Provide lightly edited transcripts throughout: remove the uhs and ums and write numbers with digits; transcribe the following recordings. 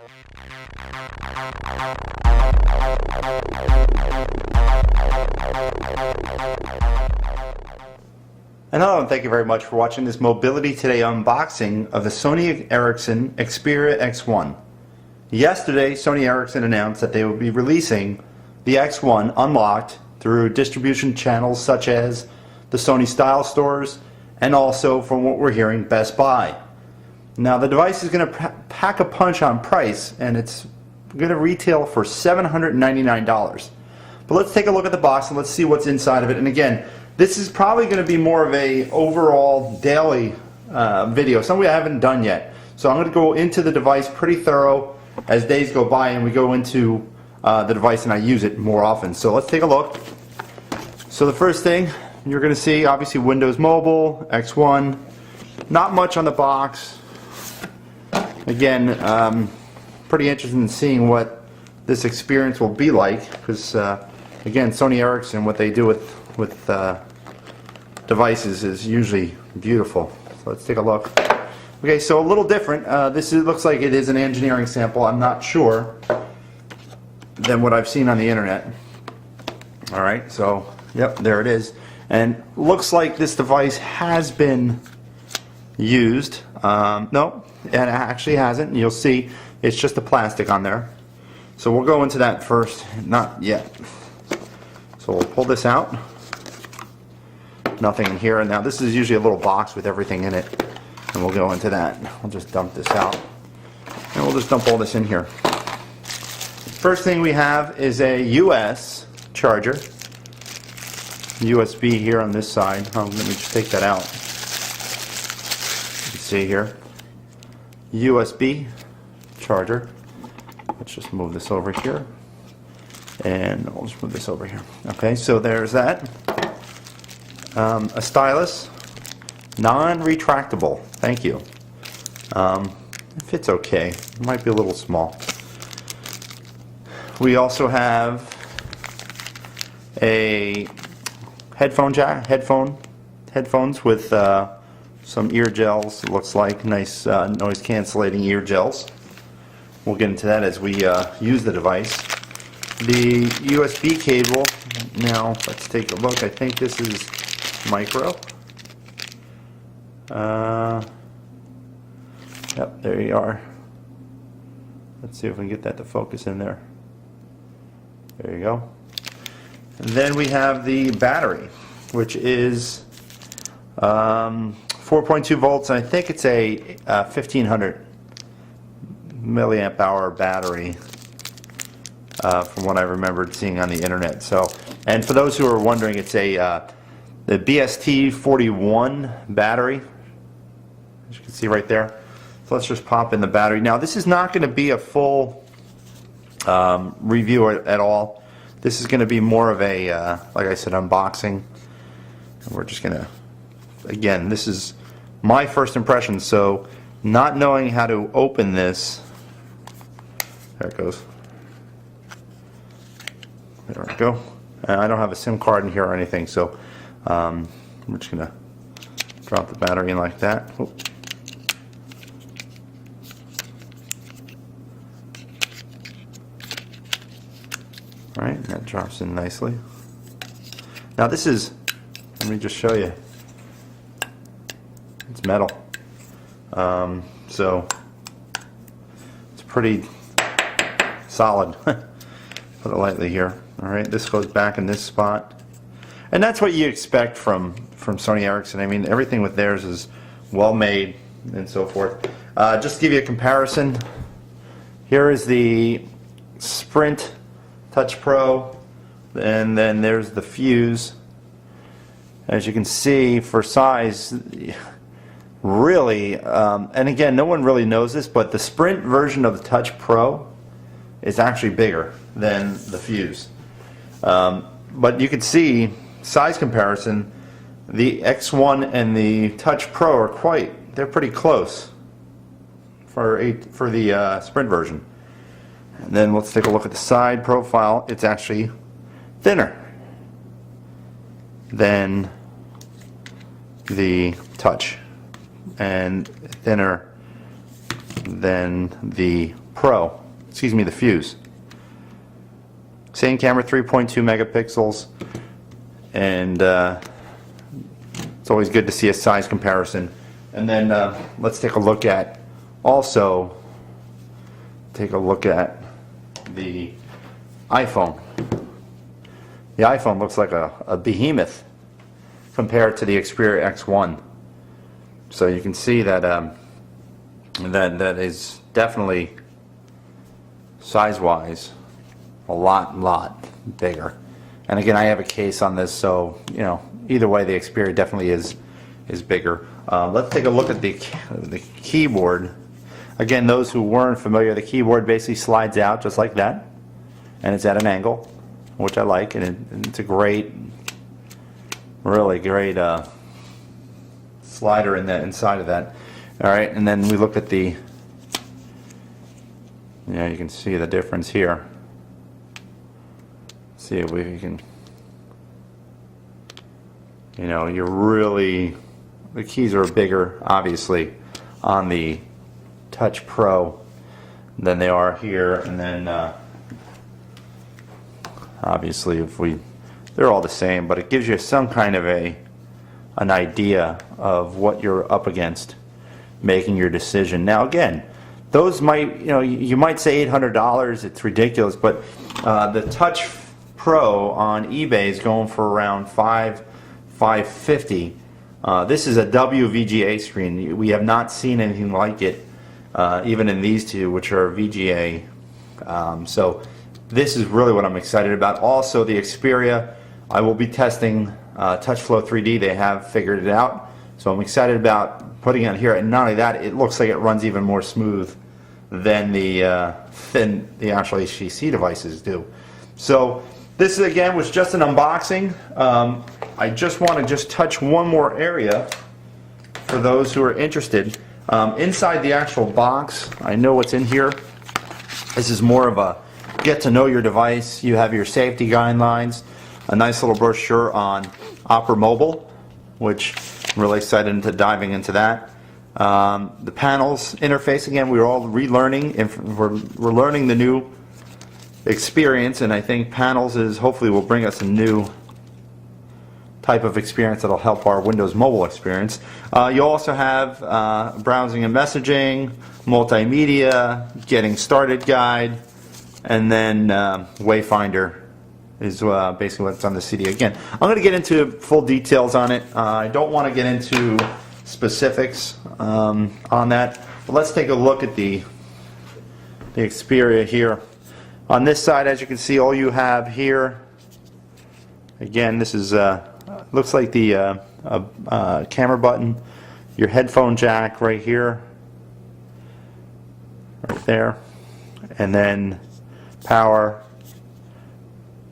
And hello, and thank you very much for watching this Mobility Today unboxing of the Sony Ericsson Xperia X1. Yesterday, Sony Ericsson announced that they would be releasing the X1 unlocked through distribution channels such as the Sony Style stores and also, from what we're hearing, Best Buy. Now, the device is going to pack a punch on price, and it's going to retail for $799. But let's take a look at the box and let's see what's inside of it. And again, this is probably going to be more of a overall daily video, something I haven't done yet. So I'm going to go into the device pretty thorough as days go by and we go into the device and I use it more often. So let's take a look. So the first thing you're going to see, obviously Windows Mobile, X1, not much on the box. Again, pretty interested in seeing what this experience will be like because again, Sony Ericsson, what they do with devices is usually beautiful. So let's take a look. Okay, so a little different. Looks like it is an engineering sample. I'm not sure than what I've seen on the internet. All right, so yep, there it is. And looks like this device has been used. No, it actually hasn't. You'll see it's just the plastic on there. So we'll go into that first. Not yet. So we'll pull this out. Nothing in here. And now this is usually a little box with everything in it. And we'll go into that. We'll just dump this out. And we'll just dump all this in here. First thing we have is a US charger. USB here on this side. Let me just take that out. You can see here. USB charger. Let's just move this over here. And I'll just move this over here. Okay, so there's that. A stylus, non-retractable. Thank you. It fits okay. It might be a little small. We also have a headphone jack, headphones with some ear gels. It looks like nice noise-cancellating ear gels. We'll get into that as we use the device. The USB cable. Now let's take a look. I think this is micro. Yep, there you are. Let's see if we can get that to focus in there. There you go. And then we have the battery, which is 4.2 volts. And I think it's a 1500 milliamp hour battery. From what I remembered seeing on the internet. So, and for those who are wondering, it's a the BST41 battery, as you can see right there. So let's just pop in the battery. Now, this is not going to be a full review at all. This is going to be more of a, like I said, unboxing. And we're just going to, again, this is my first impression. So, not knowing how to open this, there it goes. There we go. I don't have a SIM card in here or anything, so I'm just going to drop the battery in like that. Oh. Alright, that drops in nicely. Now this is, let me just show you, it's metal. So it's pretty solid. Put it lightly here. Alright, this goes back in this spot. And that's what you expect from Sony Ericsson. I mean, everything with theirs is well made and so forth. Just to give you a comparison, here is the Sprint Touch Pro, and then there's the Fuse. As you can see, for size, really, and again, no one really knows this, but the Sprint version of the Touch Pro is actually bigger than the Fuse. But you can see, size comparison, the X1 and the Touch Pro are they're pretty close for the Sprint version. And then let's take a look at the side profile. It's actually thinner than the Touch and thinner than the Pro. Excuse me, the Fuse. Same camera, 3.2 megapixels, and it's always good to see a size comparison. And then let's take a look at the iPhone. The iPhone looks like a behemoth compared to the Xperia X1. So you can see that that is definitely size-wise a lot bigger. And again, I have a case on this, so you know, either way, the Xperia definitely is bigger. Let's take a look at the keyboard. Again, those who weren't familiar, the keyboard basically slides out just like that, and it's at an angle, which I like, and it's a great, really great slider inside of that. All right, and then we look at the, yeah, you can see the difference here. See if we can, you know, you're really, the keys are bigger, obviously, on the Touch Pro than they are here, and then obviously they're all the same, but it gives you some kind of an idea of what you're up against making your decision. Now again, those might, you know, you might say $800, it's ridiculous, but the Touch Pro on eBay is going for around $550. This is a WVGA screen. We have not seen anything like it, even in these two, which are VGA. So this is really what I'm excited about. Also, the Xperia, I will be testing TouchFlow 3D. They have figured it out, so I'm excited about putting it here. And not only that, it looks like it runs even more smooth than the actual HTC devices do. So this again was just an unboxing. I just want to touch one more area for those who are interested. Inside the actual box, I know what's in here. This is more of a get to know your device. You have your safety guidelines, a nice little brochure on Opera Mobile, which I'm really excited into diving into that. The panels interface, again, we're all relearning. We're learning the new experience, and I think panels hopefully will bring us a new type of experience that'll help our Windows Mobile experience. You also have browsing and messaging, multimedia, getting started guide, and then Wayfinder is basically what's on the CD. Again, I'm going to get into full details on it. I don't want to get into specifics on that, but let's take a look at the Xperia here. On this side, as you can see, all you have here, again, this is looks like the camera button, your headphone jack right here, right there, and then power,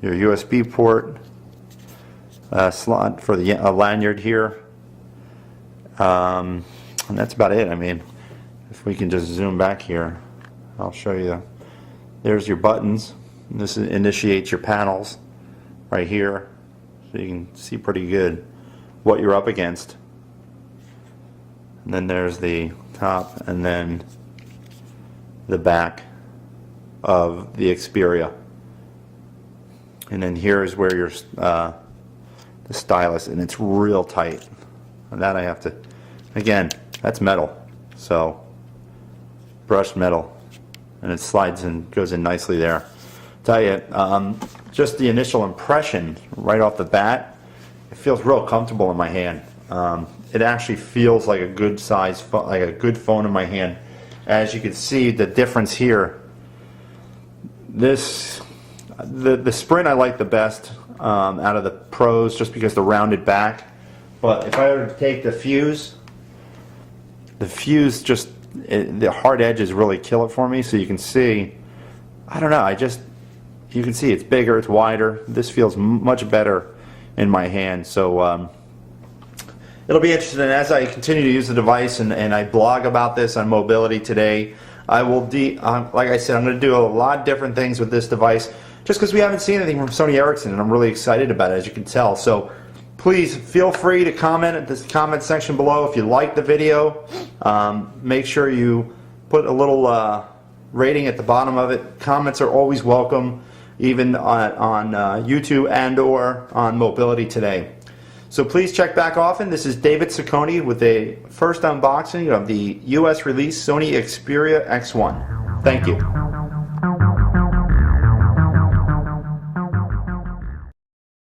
your USB port, slot for the lanyard here, and that's about it. I mean, if we can just zoom back here, I'll show you. There's your buttons. This initiates your panels right here, so you can see pretty good what you're up against. And then there's the top, and then the back of the Xperia. And then here is where your the stylus, and it's real tight. And that I have to, again, that's metal, so brushed metal, and it slides and goes in nicely there. Tell you, just the initial impression right off the bat, it feels real comfortable in my hand. It actually feels like a good size, like a good phone in my hand. As you can see, the difference here. The Sprint I like the best out of the Pros, just because the rounded back. But if I were to take the Fuse just the hard edges really kill it for me. So you can see, I don't know, you can see it's bigger, it's wider. This feels much better in my hand. So it'll be interesting as I continue to use the device, and I blog about this on Mobility Today. I will, like I said, I'm going to do a lot of different things with this device, just because we haven't seen anything from Sony Ericsson, and I'm really excited about it, as you can tell. So please feel free to comment at this comment section below if you like the video. Make sure you put a little rating at the bottom of it. Comments are always welcome, even on YouTube and or on Mobility Today. So please check back often. This is David Ciccone with a first unboxing of the US release Sony Xperia X1. Thank you.